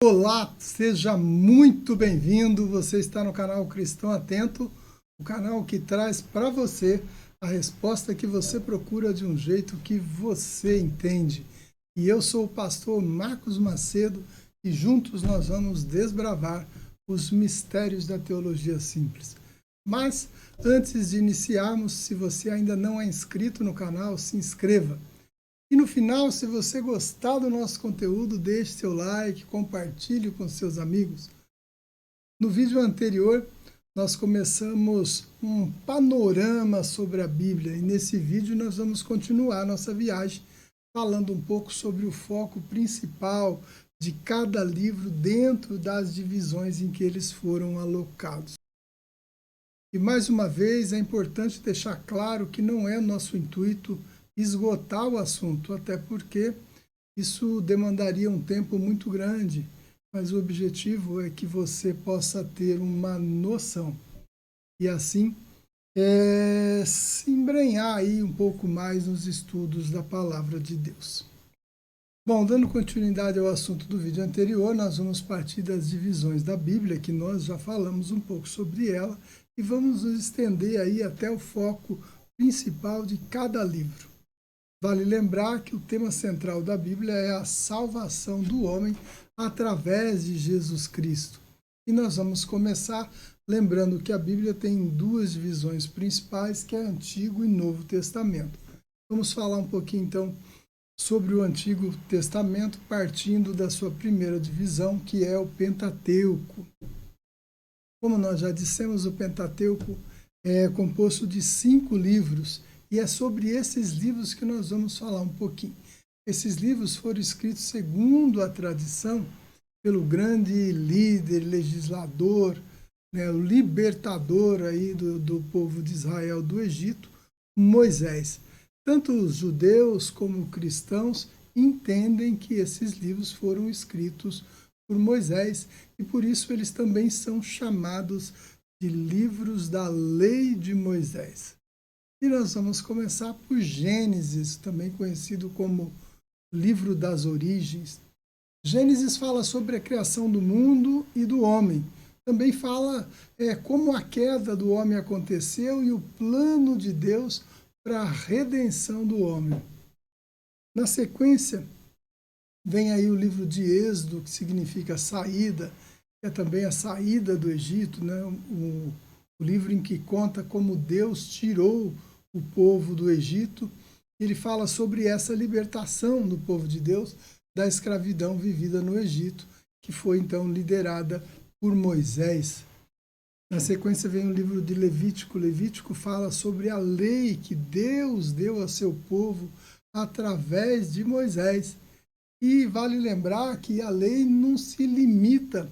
Olá, seja muito bem-vindo. Você está no canal Cristão Atento, o canal que traz para você a resposta que você procura de um jeito que você entende. E eu sou o pastor Marcos Macedo e juntos nós vamos desbravar os mistérios da teologia simples. Mas antes de iniciarmos, se você ainda não é inscrito no canal, se inscreva. E no final, se você gostar do nosso conteúdo, deixe seu like, compartilhe com seus amigos. No vídeo anterior, nós começamos um panorama sobre a Bíblia e nesse vídeo nós vamos continuar nossa viagem falando um pouco sobre o foco principal de cada livro dentro das divisões em que eles foram alocados. E mais uma vez é importante deixar claro que não é nosso intuito esgotar o assunto, até porque isso demandaria um tempo muito grande, mas o objetivo é que você possa ter uma noção e assim se embrenhar aí um pouco mais nos estudos da Palavra de Deus. Bom, dando continuidade ao assunto do vídeo anterior, nós vamos partir das divisões da Bíblia, que nós já falamos um pouco sobre ela, e vamos nos estender aí até o foco principal de cada livro. Vale lembrar que o tema central da Bíblia é a salvação do homem através de Jesus Cristo. E nós vamos começar lembrando que a Bíblia tem duas divisões principais, que é Antigo e Novo Testamento. Vamos falar um pouquinho então sobre o Antigo Testamento, partindo da sua primeira divisão, que é o Pentateuco. Como nós já dissemos, o Pentateuco é composto de 5 livros, e é sobre esses livros que nós vamos falar um pouquinho. Esses livros foram escritos segundo a tradição pelo grande líder, legislador, o libertador aí do povo de Israel do Egito, Moisés. Tanto os judeus como cristãos entendem que esses livros foram escritos por Moisés e por isso eles também são chamados de livros da lei de Moisés. E nós vamos começar por Gênesis, também conhecido como livro das origens. Gênesis fala sobre a criação do mundo e do homem. Também fala como a queda do homem aconteceu e o plano de Deus para a redenção do homem. Na sequência, vem aí o livro de Êxodo, que significa saída, que é também a saída do Egito, né? O livro em que conta como Deus tirou o povo do Egito. Ele fala sobre essa libertação do povo de Deus da escravidão vivida no Egito, que foi então liderada por Moisés. Na sequência vem o livro de Levítico. Levítico fala sobre a lei que Deus deu a seu povo através de Moisés. E vale lembrar que a lei não se limita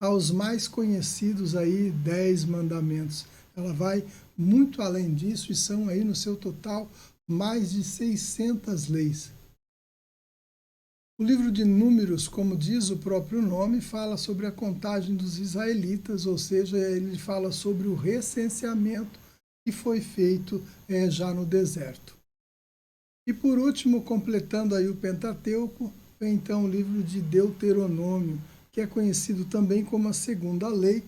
aos mais conhecidos aí 10 mandamentos. Ela vai muito além disso e são aí no seu total mais de 600 leis. O livro de Números, como diz o próprio nome, fala sobre a contagem dos israelitas, ou seja, ele fala sobre o recenseamento que foi feito já no deserto. E por último, completando aí o Pentateuco, vem então o livro de Deuteronômio, que é conhecido também como a segunda lei,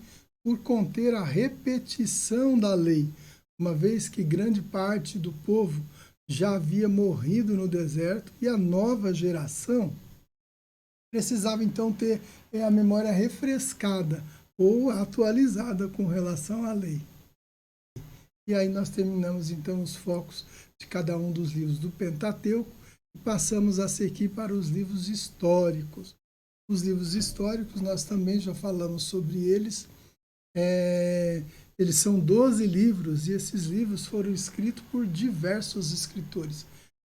por conter a repetição da lei, uma vez que grande parte do povo já havia morrido no deserto e a nova geração precisava então ter a memória refrescada ou atualizada com relação à lei. E aí nós terminamos então os focos de cada um dos livros do Pentateuco e passamos a seguir para os livros históricos. Os livros históricos, nós também já falamos sobre eles. Eles são 12 livros e esses livros foram escritos por diversos escritores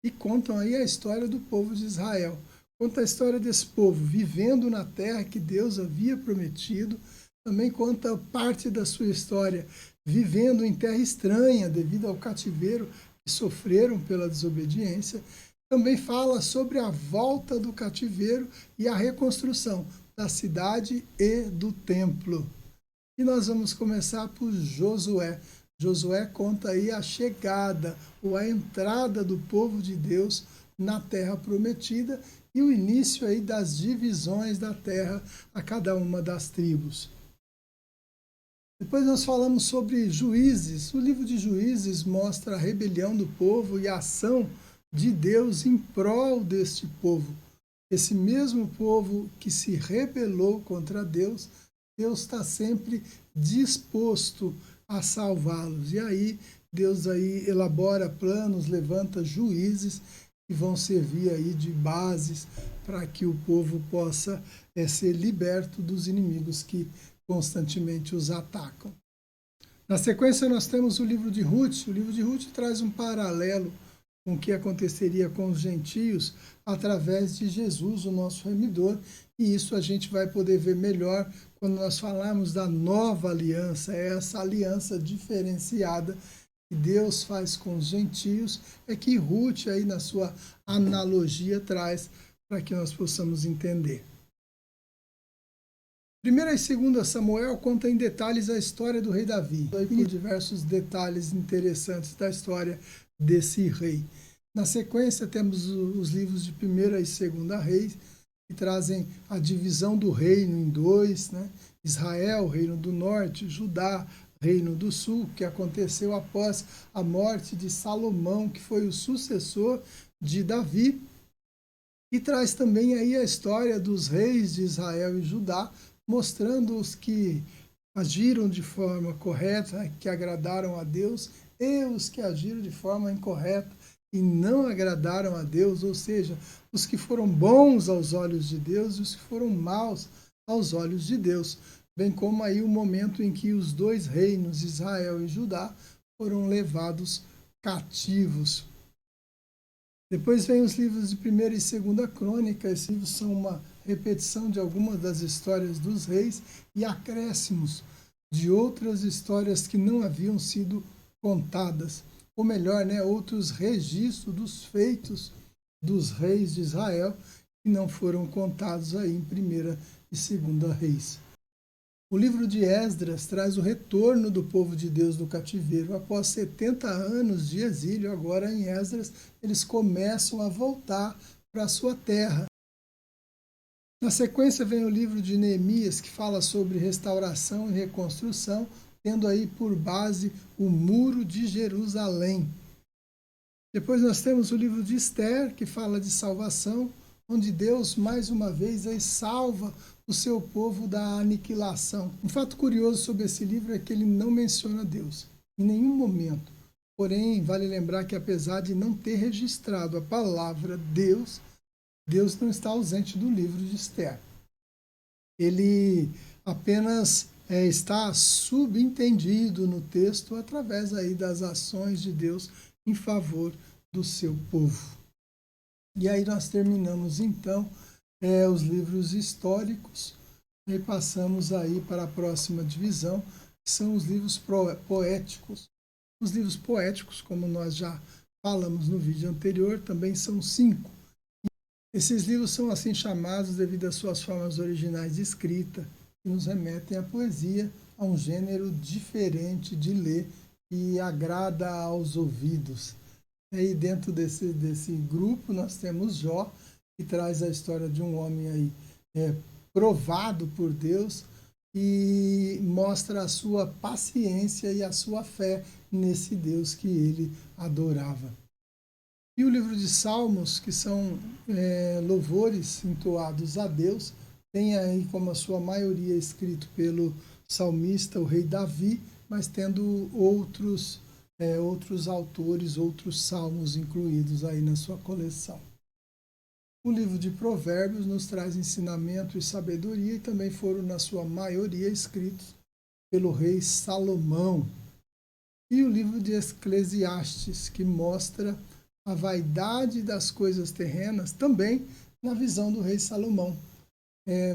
e contam aí a história do povo de Israel. Conta a história desse povo vivendo na terra que Deus havia prometido. Também conta parte da sua história vivendo em terra estranha devido ao cativeiro que sofreram pela desobediência. Também fala sobre a volta do cativeiro e a reconstrução da cidade e do templo. E nós vamos começar por Josué. Josué conta aí a chegada ou a entrada do povo de Deus na terra prometida e o início aí das divisões da terra a cada uma das tribos. Depois nós falamos sobre Juízes. O livro de Juízes mostra a rebelião do povo e a ação de Deus em prol deste povo. Esse mesmo povo que se rebelou contra Deus, Deus está sempre disposto a salvá-los. E aí Deus aí elabora planos, levanta juízes que vão servir aí de bases para que o povo possa ser liberto dos inimigos que constantemente os atacam. Na sequência nós temos o livro de Ruth. O livro de Ruth traz um paralelo com o que aconteceria com os gentios através de Jesus, o nosso remidor, e isso a gente vai poder ver melhor quando nós falarmos da nova aliança, essa aliança diferenciada que Deus faz com os gentios, é que Ruth aí na sua analogia traz para que nós possamos entender. 1ª e 2ª Samuel conta em detalhes a história do rei Davi, e diversos detalhes interessantes da história desse rei. Na sequência temos os livros de 1ª e 2ª Reis, que trazem a divisão do reino em dois, né? Israel, reino do norte, Judá, reino do sul, que aconteceu após a morte de Salomão, que foi o sucessor de Davi, e traz também aí a história dos reis de Israel e Judá, mostrando os que agiram de forma correta, que agradaram a Deus, e os que agiram de forma incorreta e não agradaram a Deus, ou seja, os que foram bons aos olhos de Deus e os que foram maus aos olhos de Deus, bem como aí o momento em que os dois reinos, Israel e Judá, foram levados cativos. Depois vem os livros de 1ª e 2ª Crônica. Esses livros são uma repetição de algumas das histórias dos reis e acréscimos de outras histórias que não haviam sido contadas, ou melhor, né, outros registros dos feitos dos reis de Israel que não foram contados aí em 1ª e 2ª Reis. O livro de Esdras traz o retorno do povo de Deus do cativeiro. Após 70 anos de exílio, agora em Esdras, eles começam a voltar para a sua terra. Na sequência vem o livro de Neemias, que fala sobre restauração e reconstrução, tendo aí por base o Muro de Jerusalém. Depois nós temos o livro de Esther, que fala de salvação, onde Deus, mais uma vez, aí salva o seu povo da aniquilação. Um fato curioso sobre esse livro é que ele não menciona Deus, em nenhum momento. Porém, vale lembrar que apesar de não ter registrado a palavra Deus, Deus não está ausente do livro de Esther. Ele apenas está subentendido no texto através aí das ações de Deus em favor do seu povo. E aí nós terminamos então os livros históricos e passamos aí para a próxima divisão, que são os livros poéticos. Os livros poéticos, como nós já falamos no vídeo anterior, também são 5. Esses livros são assim chamados devido às suas formas originais de escrita, que nos remetem à poesia, a um gênero diferente de ler e agrada aos ouvidos. E dentro desse grupo nós temos Jó, que traz a história de um homem aí, provado por Deus e mostra a sua paciência e a sua fé nesse Deus que ele adorava. E o livro de Salmos, que são louvores entoados a Deus, tem aí como a sua maioria escrito pelo salmista, o rei Davi, mas tendo outros autores, outros salmos incluídos aí na sua coleção. O livro de Provérbios nos traz ensinamento e sabedoria e também foram, na sua maioria, escritos pelo rei Salomão. E o livro de Eclesiastes, que mostra a vaidade das coisas terrenas, também na visão do rei Salomão.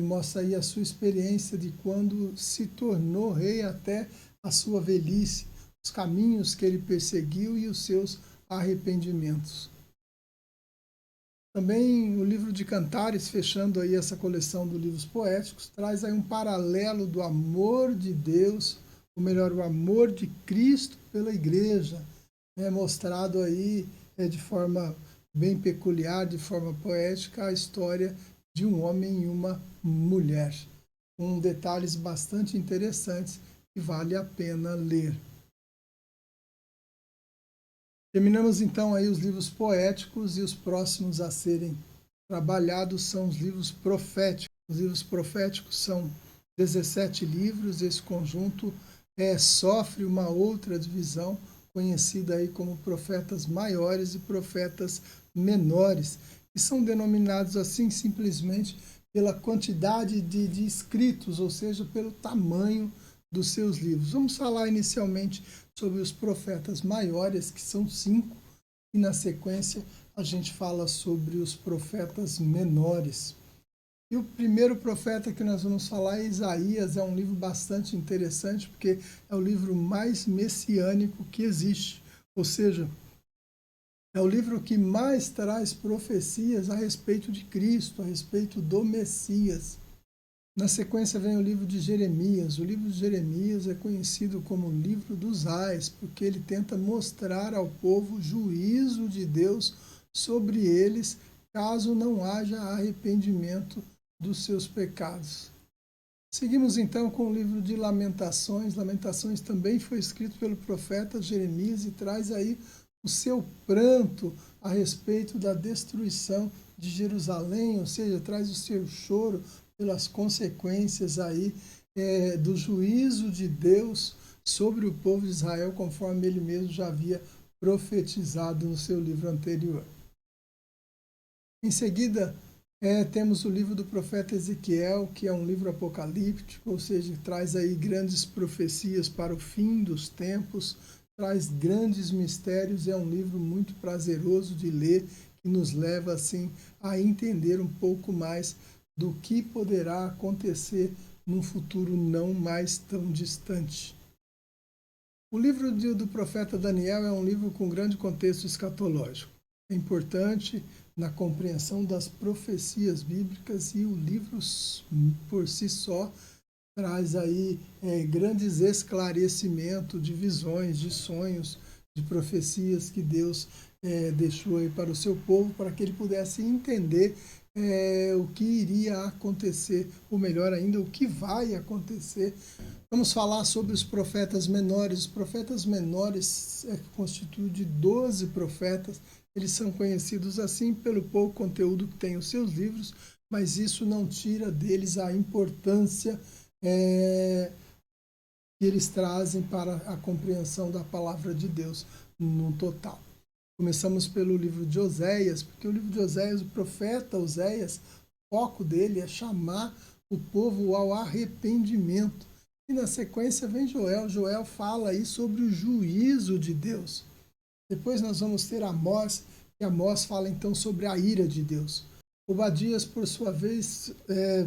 Mostra aí a sua experiência de quando se tornou rei até a sua velhice, os caminhos que ele perseguiu e os seus arrependimentos. Também o livro de Cantares, fechando aí essa coleção de livros poéticos, traz aí um paralelo do amor de Deus, ou melhor, o amor de Cristo pela igreja, mostrado aí de forma bem peculiar, de forma poética, a história de um homem e uma mulher, com detalhes bastante interessantes que vale a pena ler. Terminamos então aí os livros poéticos e os próximos a serem trabalhados são os livros proféticos. Os livros proféticos são 17 livros, esse conjunto sofre uma outra divisão, conhecida aí como profetas maiores e profetas menores, que são denominados assim simplesmente pela quantidade de escritos, ou seja, pelo tamanho dos seus livros. Vamos falar inicialmente sobre os profetas maiores, que são 5, e na sequência a gente fala sobre os profetas menores. E o primeiro profeta que nós vamos falar é Isaías. É um livro bastante interessante, porque é o livro mais messiânico que existe, ou seja, é o livro que mais traz profecias a respeito de Cristo, a respeito do Messias. Na sequência vem o livro de Jeremias. O livro de Jeremias é conhecido como o livro dos ais, porque ele tenta mostrar ao povo o juízo de Deus sobre eles, caso não haja arrependimento dos seus pecados. Seguimos então com o livro de Lamentações. Lamentações também foi escrito pelo profeta Jeremias e traz aí o seu pranto a respeito da destruição de Jerusalém, ou seja, traz o seu choro pelas consequências aí do juízo de Deus sobre o povo de Israel, conforme ele mesmo já havia profetizado no seu livro anterior. Em seguida, temos o livro do profeta Ezequiel, que é um livro apocalíptico, ou seja, traz aí grandes profecias para o fim dos tempos, traz grandes mistérios, é um livro muito prazeroso de ler, que nos leva assim a entender um pouco mais do que poderá acontecer num futuro não mais tão distante. O livro do profeta Daniel é um livro com grande contexto escatológico. É importante na compreensão das profecias bíblicas e o livro por si só traz aí grandes esclarecimentos de visões, de sonhos, de profecias que Deus deixou aí para o seu povo, para que ele pudesse entender o que iria acontecer, ou melhor ainda, o que vai acontecer. Vamos falar sobre os profetas menores. Os profetas menores constituem de 12 profetas. Eles são conhecidos assim pelo pouco conteúdo que tem os seus livros, mas isso não tira deles a importância que eles trazem para a compreensão da palavra de Deus no total. Começamos pelo livro de Oséias, porque o livro de Oséias, o profeta Oséias, o foco dele é chamar o povo ao arrependimento. E na sequência vem Joel. Joel fala aí sobre o juízo de Deus. Depois nós vamos ter Amós, e Amós fala então sobre a ira de Deus. Obadias, por sua vez,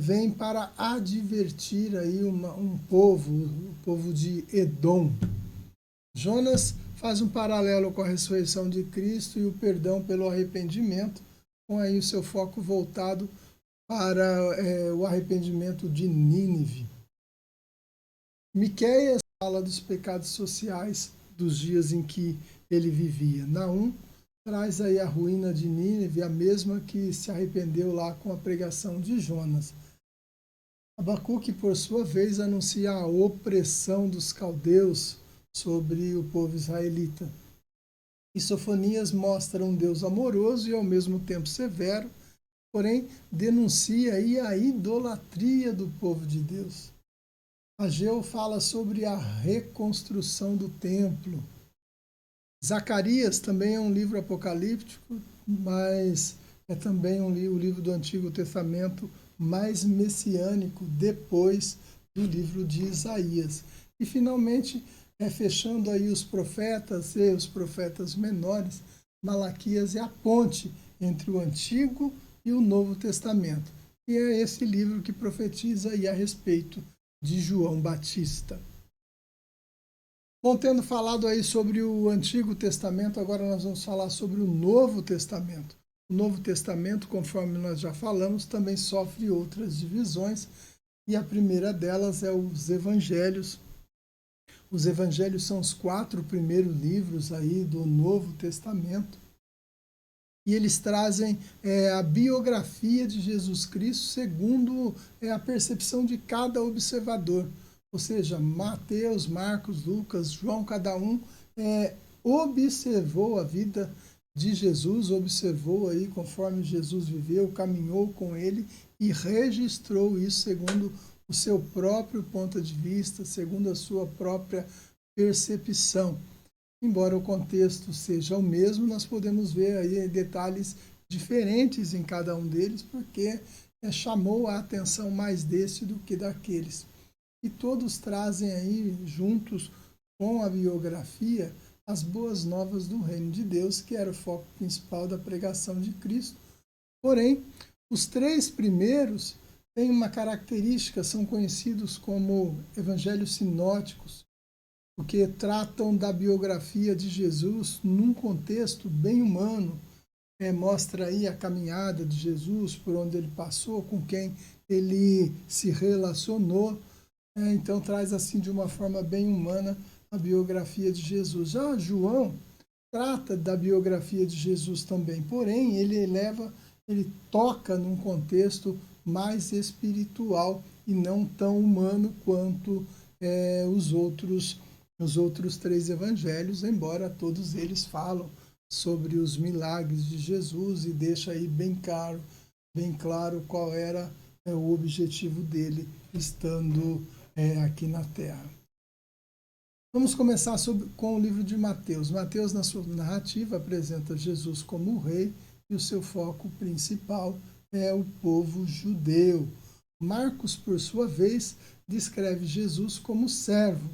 vem para advertir aí um povo, o povo de Edom. Jonas faz um paralelo com a ressurreição de Cristo e o perdão pelo arrependimento, com aí o seu foco voltado para o arrependimento de Nínive. Miqueias fala dos pecados sociais dos dias em que ele vivia. Naum traz aí a ruína de Nínive, a mesma que se arrependeu lá com a pregação de Jonas. Abacuque, por sua vez, anuncia a opressão dos caldeus sobre o povo israelita. E Sofonias mostra um Deus amoroso e ao mesmo tempo severo, porém denuncia aí a idolatria do povo de Deus. Ageu fala sobre a reconstrução do templo. Zacarias também é um livro apocalíptico, mas é também o livro do Antigo Testamento mais messiânico depois do livro de Isaías. E finalmente, fechando aí os profetas e os profetas menores, Malaquias é a ponte entre o Antigo e o Novo Testamento. E é esse livro que profetiza aí a respeito de João Batista. Bom, tendo falado aí sobre o Antigo Testamento, agora nós vamos falar sobre o Novo Testamento. O Novo Testamento, conforme nós já falamos, também sofre outras divisões, e a primeira delas é os Evangelhos. Os Evangelhos são os 4 primeiros livros aí do Novo Testamento. e eles trazem a biografia de Jesus Cristo segundo a percepção de cada observador. Ou seja, Mateus, Marcos, Lucas, João, cada um observou a vida de Jesus, observou aí conforme Jesus viveu, caminhou com ele e registrou isso segundo o seu próprio ponto de vista, segundo a sua própria percepção. Embora o contexto seja o mesmo, nós podemos ver aí detalhes diferentes em cada um deles, porque chamou a atenção mais desse do que daqueles. E todos trazem aí, juntos com a biografia, as boas novas do reino de Deus, que era o foco principal da pregação de Cristo. Porém, os três primeiros têm uma característica, são conhecidos como evangelhos sinóticos, porque tratam da biografia de Jesus num contexto bem humano. Mostra aí a caminhada de Jesus, por onde ele passou, com quem ele se relacionou. Então traz assim de uma forma bem humana a biografia de Jesus. Já João trata da biografia de Jesus também, porém ele toca num contexto mais espiritual e não tão humano quanto os outros três evangelhos, embora todos eles falam sobre os milagres de Jesus e deixa aí bem claro qual era o objetivo dele estando aqui na Terra. Vamos começar com o livro de Mateus. Mateus, na sua narrativa, apresenta Jesus como o rei e o seu foco principal é o povo judeu. Marcos, por sua vez, descreve Jesus como servo,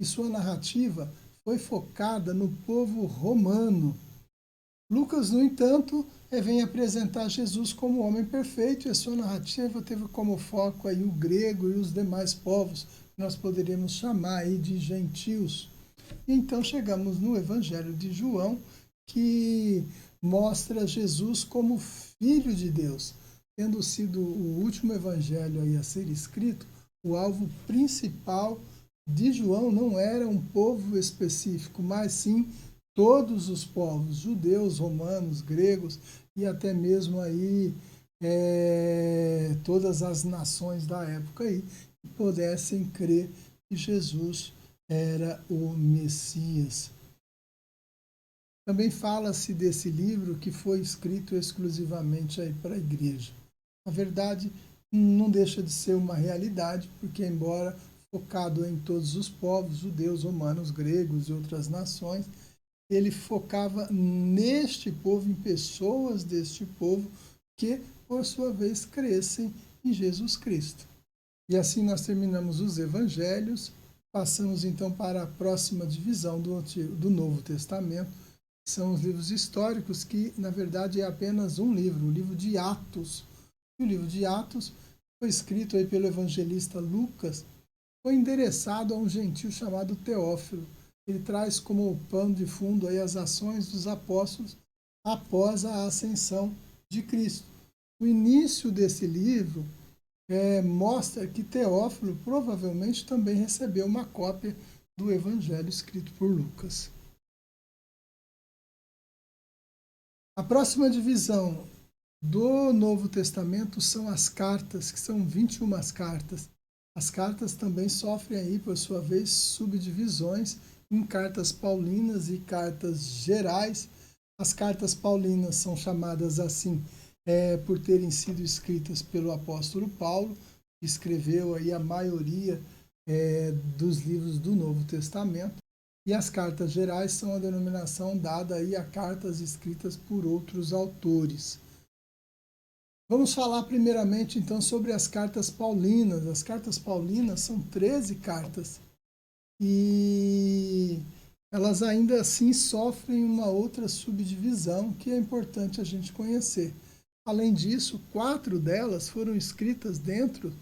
e sua narrativa foi focada no povo romano. Lucas, no entanto, vem apresentar Jesus como homem perfeito, e a sua narrativa teve como foco aí o grego e os demais povos, que nós poderíamos chamar aí de gentios. Então chegamos no Evangelho de João, que mostra Jesus como Filho de Deus. Tendo sido o último evangelho aí a ser escrito, o alvo principal de João não era um povo específico, mas sim todos os povos, judeus, romanos, gregos e até mesmo aí todas as nações da época aí, que pudessem crer que Jesus era o Messias. Também fala-se desse livro que foi escrito exclusivamente aí para a igreja. Na verdade, não deixa de ser uma realidade, porque embora focado em todos os povos, judeus, romanos, gregos e outras nações, ele focava neste povo, em pessoas deste povo, que, por sua vez, crescem em Jesus Cristo. E assim nós terminamos os evangelhos, passamos então para a próxima divisão do Novo Testamento, que são os livros históricos, que na verdade é apenas um livro, o livro de Atos. E o livro de Atos foi escrito aí pelo evangelista Lucas, foi endereçado a um gentio chamado Teófilo. Ele traz como pano de fundo aí as ações dos apóstolos após a ascensão de Cristo. O início desse livro mostra que Teófilo provavelmente também recebeu uma cópia do evangelho escrito por Lucas. A próxima divisão do Novo Testamento são as cartas, que são 21 cartas. As cartas também sofrem aí, por sua vez, subdivisões em cartas paulinas e cartas gerais. As cartas paulinas são chamadas assim por terem sido escritas pelo apóstolo Paulo, que escreveu aí a maioria dos livros do Novo Testamento. E as cartas gerais são a denominação dada aí a cartas escritas por outros autores. Vamos falar primeiramente então sobre as cartas paulinas. As cartas paulinas são 13 cartas e elas ainda assim sofrem uma outra subdivisão que é importante a gente conhecer. Além disso, 4 delas foram escritas dentro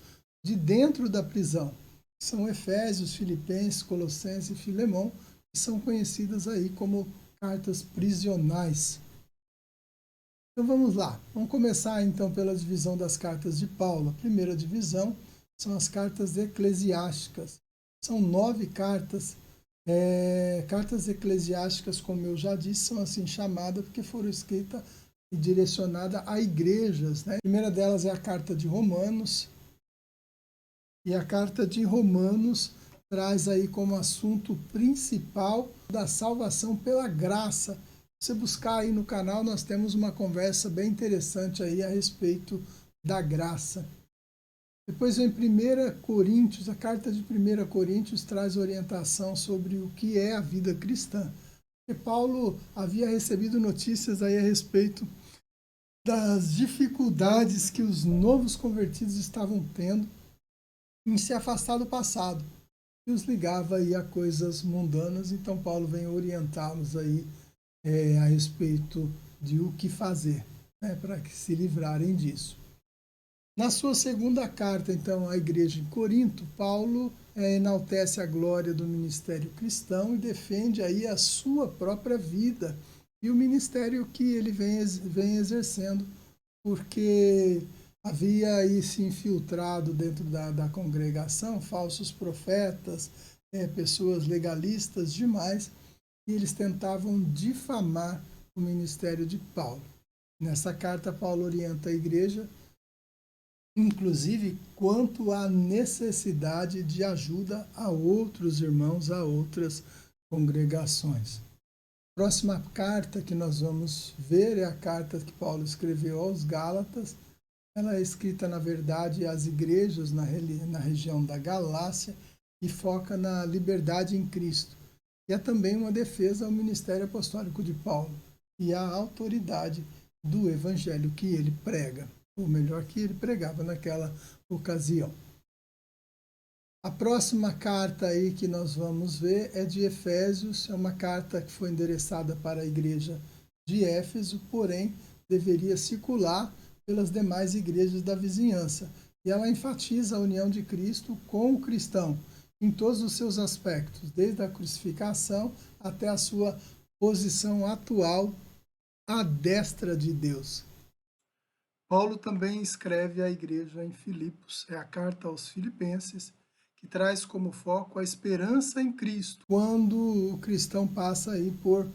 da prisão. São Efésios, Filipenses, Colossenses e Filemão, que são conhecidas aí como cartas prisionais. Então vamos lá, vamos começar então pela divisão das cartas de Paulo. A primeira divisão são as cartas eclesiásticas. São 9 cartas. Cartas eclesiásticas, como eu já disse, são assim chamadas porque foram escritas e direcionada a igrejas, né? A primeira delas é a carta de Romanos, e a carta de Romanos traz aí como assunto principal da salvação pela graça. Se você buscar aí no canal, nós temos uma conversa bem interessante aí a respeito da graça. Depois vem 1 Coríntios, a carta de 1 Coríntios traz orientação sobre o que é a vida cristã. Porque Paulo havia recebido notícias aí a respeito das dificuldades que os novos convertidos estavam tendo em se afastar do passado, que os ligava aí a coisas mundanas. Então Paulo vem orientá-los aí a respeito de o que fazer, né, para que se livrarem disso. Na sua segunda carta, então, à igreja em Corinto, Paulo enaltece a glória do ministério cristão e defende aí a sua própria vida e o ministério que ele vem exercendo, porque havia aí se infiltrado dentro da congregação falsos profetas, pessoas legalistas demais, e eles tentavam difamar o ministério de Paulo. Nessa carta, Paulo orienta a igreja, inclusive quanto à necessidade de ajuda a outros irmãos, a outras congregações. A próxima carta que nós vamos ver é a carta que Paulo escreveu aos Gálatas. Ela é escrita, na verdade, às igrejas na região da Galácia e foca na liberdade em Cristo. E é também uma defesa ao ministério apostólico de Paulo e à autoridade do evangelho que ele prega, ou melhor, que ele pregava naquela ocasião. A próxima carta aí que nós vamos ver é de Efésios, é uma carta que foi endereçada para a igreja de Éfeso, porém deveria circular pelas demais igrejas da vizinhança. E ela enfatiza a união de Cristo com o cristão, em todos os seus aspectos, desde a crucificação até a sua posição atual à destra de Deus. Paulo também escreve à igreja em Filipos, é a carta aos Filipenses, que traz como foco a esperança em Cristo, quando o cristão passa aí por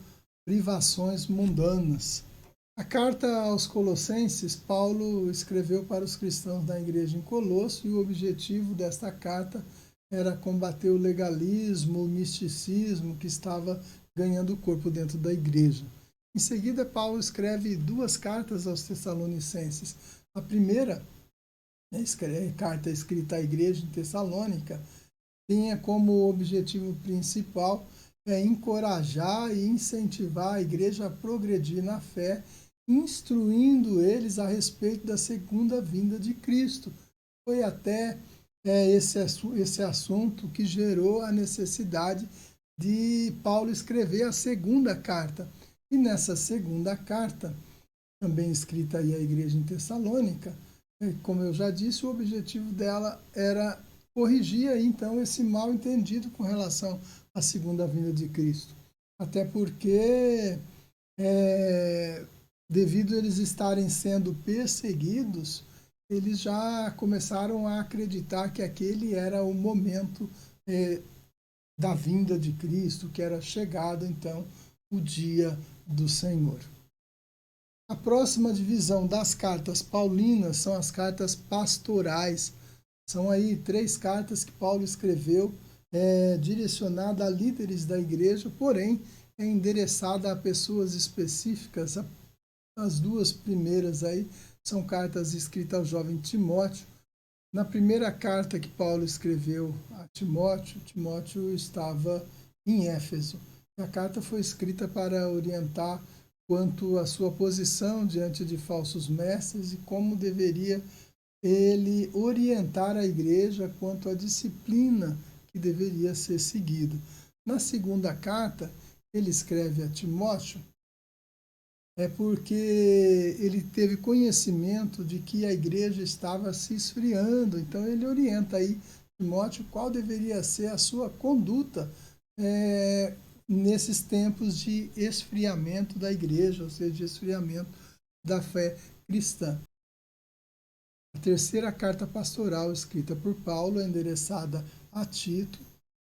privações mundanas. A carta aos Colossenses, Paulo escreveu para os cristãos da igreja em Colosso, e o objetivo desta carta era combater o legalismo, o misticismo que estava ganhando corpo dentro da igreja. Em seguida, Paulo escreve duas cartas aos Tessalonicenses. A primeira, carta escrita à igreja em Tessalônica, tinha como objetivo principal encorajar e incentivar a igreja a progredir na fé, instruindo eles a respeito da segunda vinda de Cristo. Foi até esse assunto que gerou a necessidade de Paulo escrever a segunda carta. E nessa segunda carta, também escrita aí à igreja em Tessalônica, como eu já disse, o objetivo dela era corrigir aí, então, esse mal entendido com relação à segunda vinda de Cristo. Até porque, devido a eles estarem sendo perseguidos, eles já começaram a acreditar que aquele era o momento da vinda de Cristo, que era chegado, então, o dia do Senhor. A próxima divisão das cartas paulinas são as cartas pastorais. São aí 3 cartas que Paulo escreveu, direcionada a líderes da igreja, porém é endereçada a pessoas específicas. As 2 primeiras aí são cartas escritas ao jovem Timóteo. Na primeira carta que Paulo escreveu a Timóteo, Timóteo estava em Éfeso. A carta foi escrita para orientar quanto à sua posição diante de falsos mestres e como deveria ele orientar a igreja quanto à disciplina que deveria ser seguida. Na segunda carta, ele escreve a Timóteo, porque ele teve conhecimento de que a igreja estava se esfriando. Então ele orienta aí Timóteo qual deveria ser a sua conduta nesses tempos de esfriamento da igreja, ou seja, de esfriamento da fé cristã. A terceira carta pastoral escrita por Paulo é endereçada a Tito,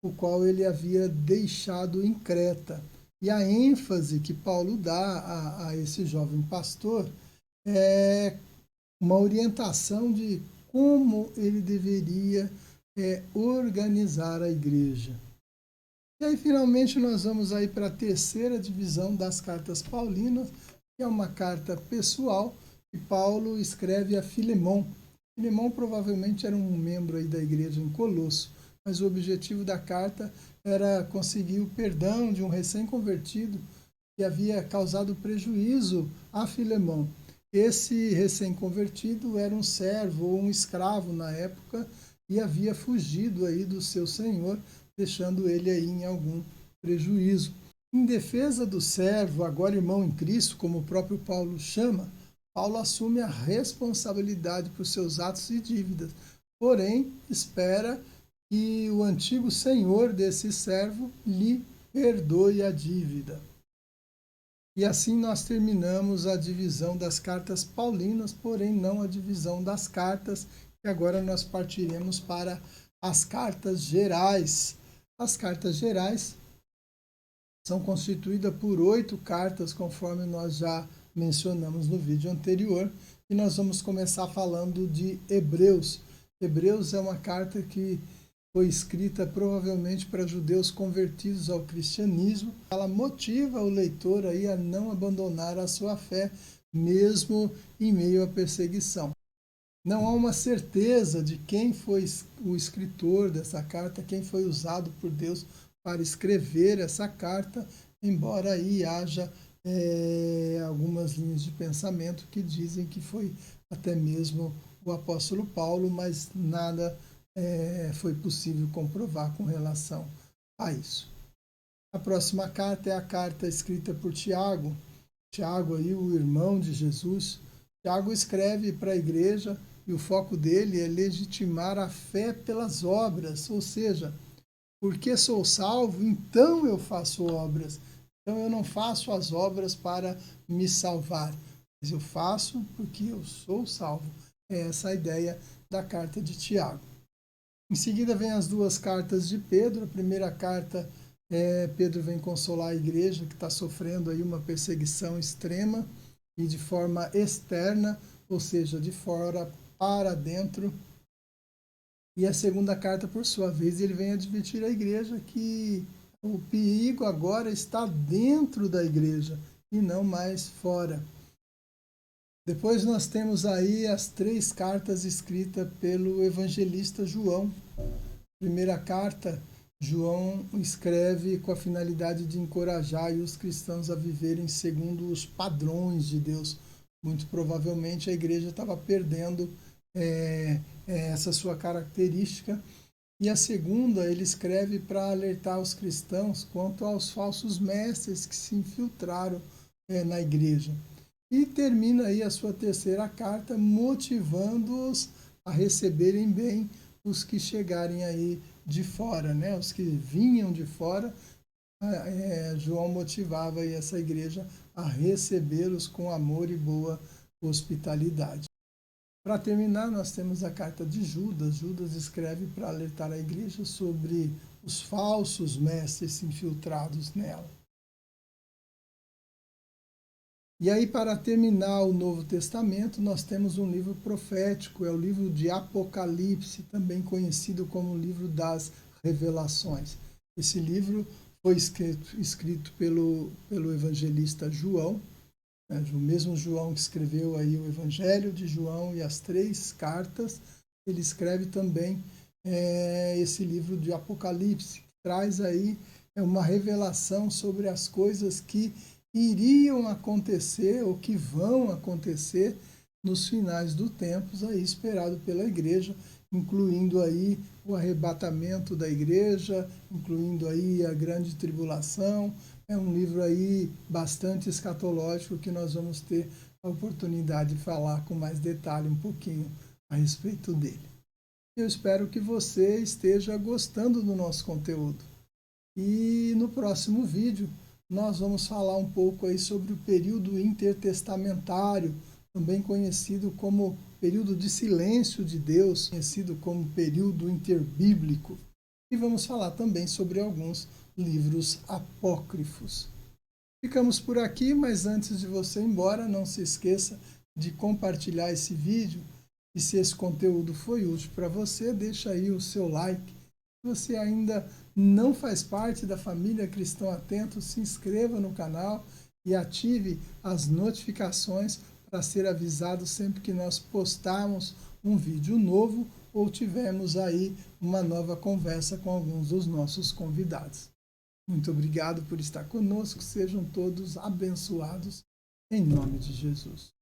o qual ele havia deixado em Creta. E a ênfase que Paulo dá a esse jovem pastor é uma orientação de como ele deveria organizar a igreja. E aí, finalmente, nós vamos aí para a terceira divisão das cartas paulinas, que é uma carta pessoal que Paulo escreve a Filemon. Filemon provavelmente era um membro aí da igreja em Colosso, mas o objetivo da carta era conseguir o perdão de um recém-convertido que havia causado prejuízo a Filemon. Esse recém-convertido era um servo ou um escravo na época e havia fugido aí do seu senhor, deixando ele aí em algum prejuízo. Em defesa do servo, agora irmão em Cristo, como o próprio Paulo chama, Paulo assume a responsabilidade por seus atos e dívidas, porém espera que o antigo senhor desse servo lhe perdoe a dívida. E assim nós terminamos a divisão das cartas paulinas, porém não a divisão das cartas, e agora nós partiremos para as cartas gerais. As cartas gerais são constituídas por 8 cartas, conforme nós já mencionamos no vídeo anterior, e nós vamos começar falando de Hebreus. Hebreus é uma carta que foi escrita provavelmente para judeus convertidos ao cristianismo. Ela motiva o leitor aí a não abandonar a sua fé, mesmo em meio à perseguição. Não há uma certeza de quem foi o escritor dessa carta, quem foi usado por Deus para escrever essa carta, embora aí haja algumas linhas de pensamento que dizem que foi até mesmo o apóstolo Paulo, mas nada foi possível comprovar com relação a isso. A próxima carta é a carta escrita por Tiago. Tiago, aí, o irmão de Jesus. Tiago escreve para a igreja e o foco dele é legitimar a fé pelas obras, ou seja, porque sou salvo, então eu faço obras. Então eu não faço as obras para me salvar, mas eu faço porque eu sou salvo. É essa a ideia da carta de Tiago. Em seguida vem as 2 cartas de Pedro. A primeira carta, Pedro vem consolar a igreja que está sofrendo aí uma perseguição extrema e de forma externa, ou seja, de fora para dentro. E a segunda carta, por sua vez, ele vem advertir a igreja que o perigo agora está dentro da igreja e não mais fora. Depois nós temos aí as 3 cartas escritas pelo evangelista João. Primeira carta, João escreve com a finalidade de encorajar os cristãos a viverem segundo os padrões de Deus. Muito provavelmente a igreja estava perdendo essa sua característica. E a segunda, ele escreve para alertar os cristãos quanto aos falsos mestres que se infiltraram na igreja. E termina aí a sua terceira carta motivando-os a receberem bem os que chegarem aí de fora, né? Os que vinham de fora. João motivava aí essa igreja a recebê-los com amor e boa hospitalidade. Para terminar, nós temos a carta de Judas. Judas escreve para alertar a igreja sobre os falsos mestres infiltrados nela. E aí, para terminar o Novo Testamento, nós temos um livro profético, é o livro de Apocalipse, também conhecido como o livro das Revelações. Esse livro foi escrito pelo evangelista João, o mesmo João que escreveu aí o Evangelho de João e as 3 cartas. Ele escreve também esse livro de Apocalipse, que traz aí uma revelação sobre as coisas que iriam acontecer ou que vão acontecer nos finais dos tempos, aí esperado pela igreja, incluindo aí o arrebatamento da igreja, incluindo aí a grande tribulação. É um livro aí bastante escatológico que nós vamos ter a oportunidade de falar com mais detalhe um pouquinho a respeito dele. Eu espero que você esteja gostando do nosso conteúdo. E no próximo vídeo nós vamos falar um pouco aí sobre o período intertestamentário, também conhecido como período de silêncio de Deus, conhecido como período interbíblico. E vamos falar também sobre alguns livros apócrifos. Ficamos por aqui, mas antes de você ir embora, não se esqueça de compartilhar esse vídeo. E se esse conteúdo foi útil para você, deixa aí o seu like. Se você ainda não faz parte da família Cristão Atento, se inscreva no canal e ative as notificações para ser avisado sempre que nós postarmos um vídeo novo ou tivermos aí uma nova conversa com alguns dos nossos convidados. Muito obrigado por estar conosco, sejam todos abençoados em nome de Jesus.